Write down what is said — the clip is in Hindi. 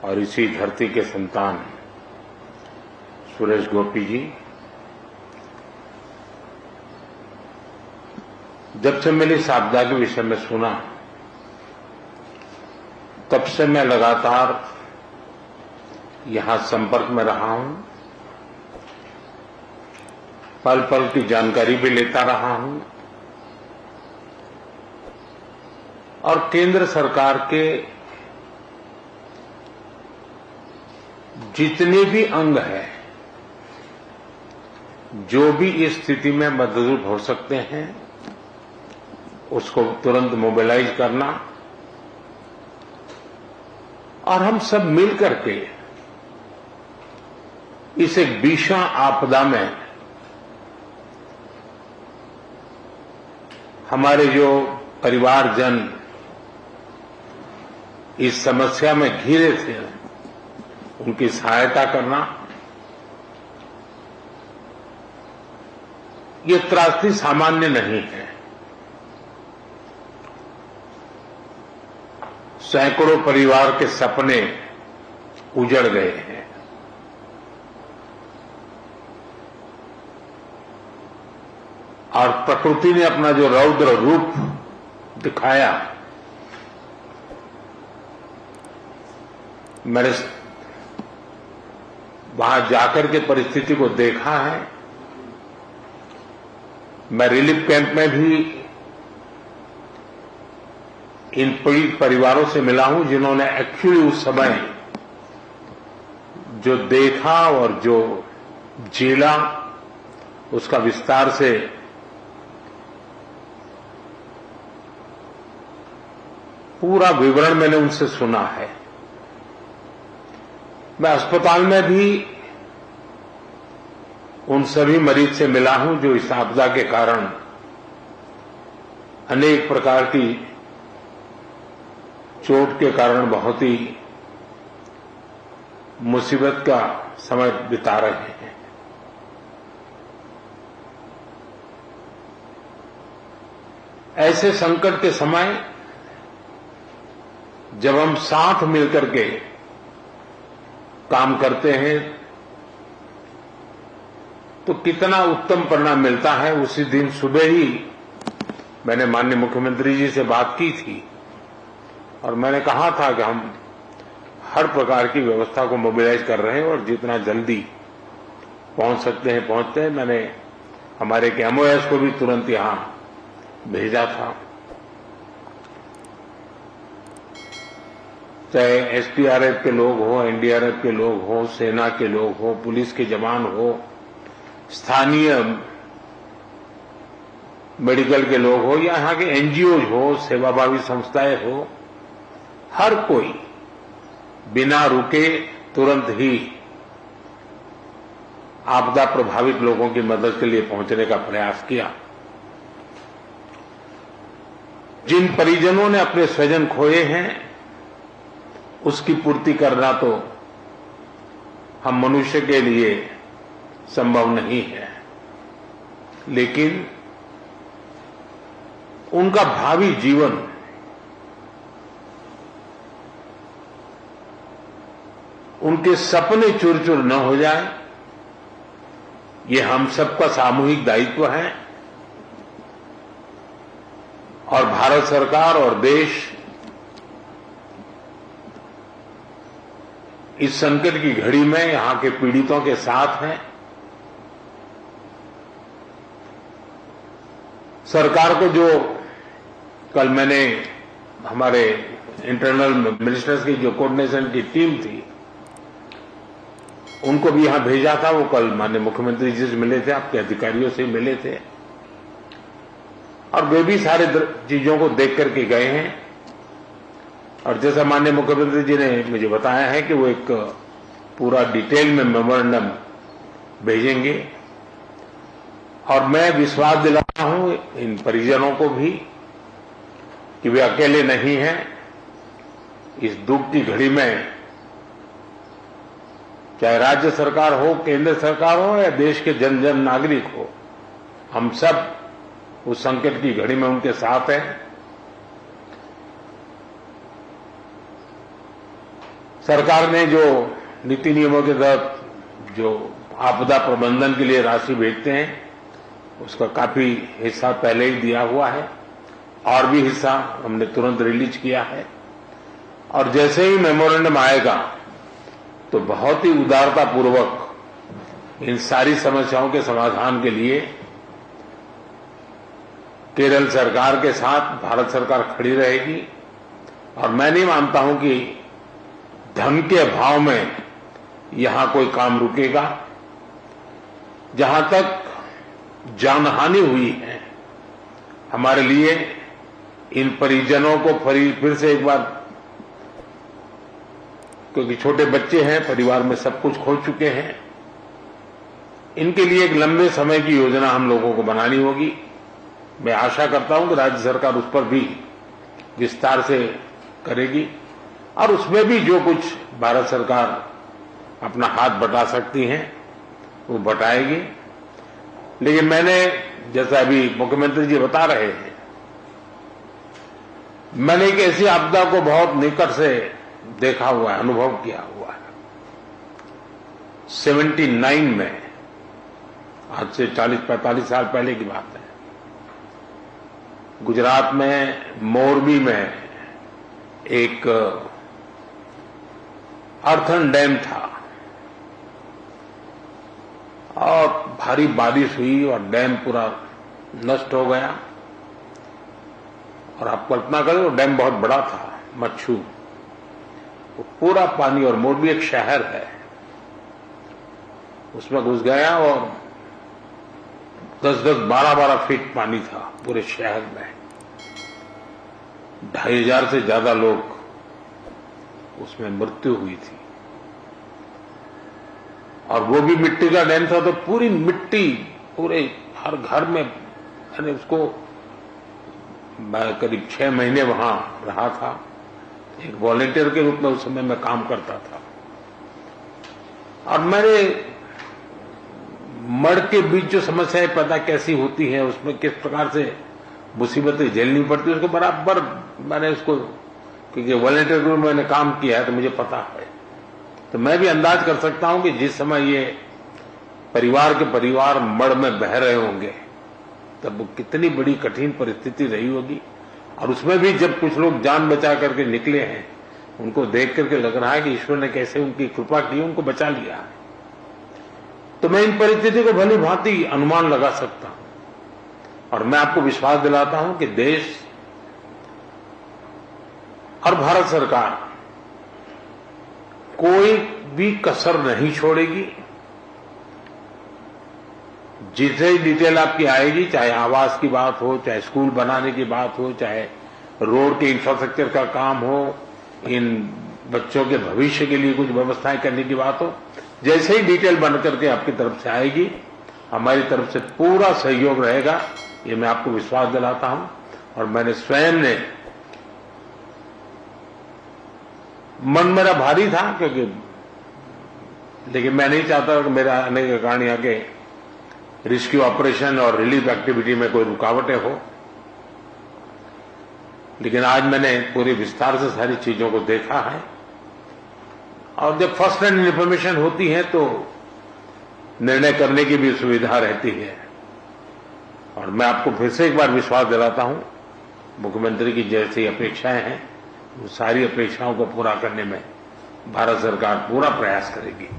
और इसी धरती के संतान सुरेश गोपी जी, जब से मैंने इस आपदा के विषय में सुना तब से मैं लगातार यहां संपर्क में रहा हूं, पल पल की जानकारी भी लेता रहा हूं और केंद्र सरकार के जितने भी अंग हैं, जो भी इस स्थिति में मदद हो सकते हैं, उसको तुरंत मोबिलाइज करना और हम सब मिल करके इस एक भीषण आपदा में हमारे जो परिवारजन इस समस्या में घिरे थे, उनकी सहायता करना, ये त्रासदी सामान्य नहीं है। सैकड़ों परिवार के सपने उजड़ गए हैं। और प्रकृति ने अपना जो रौद्र रूप दिखाया, मैंने वहां जाकर के परिस्थिति को देखा है। मैं रिलीफ कैंप में भी इन पीड़ित परिवारों से मिला हूं, जिन्होंने एक्चुअली उस समय जो देखा और जो झेला, उसका विस्तार से पूरा विवरण मैंने उनसे सुना है। मैं अस्पताल में भी उन सभी मरीज से मिला हूं जो इस आपदा के कारण अनेक प्रकार की चोट के कारण बहुत ही मुसीबत का समय बिता रहे हैं। ऐसे संकट के समय जब हम साथ मिलकर के काम करते हैं तो कितना उत्तम परिणाम मिलता है। उसी दिन सुबह ही मैंने माननीय मुख्यमंत्री जी से बात की थी और मैंने कहा था कि हम हर प्रकार की व्यवस्था को मोबिलाइज कर रहे हैं और जितना जल्दी पहुंच सकते हैं पहुंचते हैं। मैंने हमारे एक एमओएस को भी तुरंत यहां भेजा था, चाहे एसडीआरएफ के लोग हो, एनडीआरएफ के लोग हो, सेना के लोग हो, पुलिस के जवान हो, स्थानीय मेडिकल के लोग हो या यहाँ के एनजीओ हो, सेवाभावी संस्थाएं हो, हर कोई बिना रुके तुरंत ही आपदा प्रभावित लोगों की मदद के लिए पहुंचने का प्रयास किया। जिन परिजनों ने अपने स्वजन खोए हैं, उसकी पूर्ति करना तो हम मनुष्य के लिए संभव नहीं है, लेकिन उनका भावी जीवन उनके सपने चूर चूर न हो जाए, ये हम सबका सामूहिक दायित्व है। और भारत सरकार और देश इस संकट की घड़ी में यहां के पीड़ितों के साथ है। सरकार को जो कल मैंने हमारे इंटरनल मिनिस्टर्स की जो कोऑर्डिनेशन की टीम थी, उनको भी यहां भेजा था। वो कल माननीय मुख्यमंत्री जी से मिले थे, आपके अधिकारियों से मिले थे और वे भी सारे चीजों को देख करके गए हैं। और जैसा माननीय मुख्यमंत्री जी ने मुझे बताया है कि वो एक पूरा डिटेल में मेमोरेंडम भेजेंगे और मैं विश्वास दिलाता हूं इन परिजनों को भी कि वे अकेले नहीं हैं। इस दुख की घड़ी में चाहे राज्य सरकार हो, केंद्र सरकार हो या देश के जन जन नागरिक हो, हम सब उस संकट की घड़ी में उनके साथ हैं। सरकार ने जो नीति नियमों के तहत जो आपदा प्रबंधन के लिए राशि भेजते हैं उसका काफी हिस्सा पहले ही दिया हुआ है और भी हिस्सा हमने तुरंत रिलीज किया है। और जैसे ही मेमोरेंडम आएगा तो बहुत ही उदारतापूर्वक इन सारी समस्याओं के समाधान के लिए केरल सरकार के साथ भारत सरकार खड़ी रहेगी। और मैं नहीं मानता हूं कि धन के अभाव में यहां कोई काम रुकेगा। जहां तक जानहानि हुई है, हमारे लिए इन परिजनों को फिर से एक बार, क्योंकि छोटे बच्चे हैं, परिवार में सब कुछ खो चुके हैं, इनके लिए एक लंबे समय की योजना हम लोगों को बनानी होगी। मैं आशा करता हूं कि राज्य सरकार उस पर भी विस्तार से करेगी और उसमें भी जो कुछ भारत सरकार अपना हाथ बटा सकती है वो बटाएगी। लेकिन मैंने, जैसा अभी मुख्यमंत्री जी बता रहे हैं, मैंने एक ऐसी आपदा को बहुत निकट से देखा हुआ है, अनुभव किया हुआ है। 79 में, आज से 40-45 साल पहले की बात है, गुजरात में मोरबी में एक अर्थन डैम था और भारी बारिश हुई और डैम पूरा नष्ट हो गया। और आप कल्पना करें, वो डैम बहुत बड़ा था, मच्छू, वो पूरा पानी, और मोरबी एक शहर है, उसमें घुस गया और 10-10, 12-12 फीट पानी था पूरे शहर में। 2500 से ज्यादा लोग उसमें मृत्यु हुई थी। और वो भी मिट्टी का डैम था, तो पूरी मिट्टी पूरे हर घर में, मैंने उसको, मैं करीब 6 महीने वहां रहा था, एक वॉलेंटियर के रूप में उस समय मैं काम करता था। और मैंने मड़ के बीच जो समस्याएं पैदा कैसी होती हैं, उसमें किस प्रकार से मुसीबतें झेलनी पड़ती है, उसको बराबर मैंने उसको, क्योंकि वॉलेंटियर के रूप में मैंने काम किया है तो मुझे पता है। तो मैं भी अंदाज कर सकता हूं कि जिस समय ये परिवार मड़ में बह रहे होंगे तब वो कितनी बड़ी कठिन परिस्थिति रही होगी। और उसमें भी जब कुछ लोग जान बचा करके निकले हैं, उनको देख करके लग रहा है कि ईश्वर ने कैसे उनकी कृपा की, उनको बचा लिया है। तो मैं इन परिस्थिति को भली भांति अनुमान लगा सकता हूं और मैं आपको विश्वास दिलाता हूं कि देश और भारत सरकार कोई भी कसर नहीं छोड़ेगी। जितनी डिटेल आपकी आएगी, चाहे आवास की बात हो, चाहे स्कूल बनाने की बात हो, चाहे रोड के इंफ्रास्ट्रक्चर का काम हो, इन बच्चों के भविष्य के लिए कुछ व्यवस्थाएं करने की बात हो, जैसे ही डिटेल बन करके आपकी तरफ से आएगी, हमारी तरफ से पूरा सहयोग रहेगा, ये मैं आपको विश्वास दिलाता हूं। और मैंने स्वयं ने, मन मेरा भारी था, क्योंकि, लेकिन मैं नहीं चाहता कि मेरा आने के कारण यहाँ के रेस्क्यू ऑपरेशन और रिलीफ एक्टिविटी में कोई रुकावटें हो। लेकिन आज मैंने पूरे विस्तार से सारी चीजों को देखा है और जब फर्स्ट हैंड इन्फॉर्मेशन होती है तो निर्णय करने की भी सुविधा रहती है। और मैं आपको फिर से एक बार विश्वास दिलाता हूं, मुख्यमंत्री की जैसी अपेक्षाएं हैं, वो सारी अपेक्षाओं को पूरा करने में भारत सरकार पूरा प्रयास करेगी।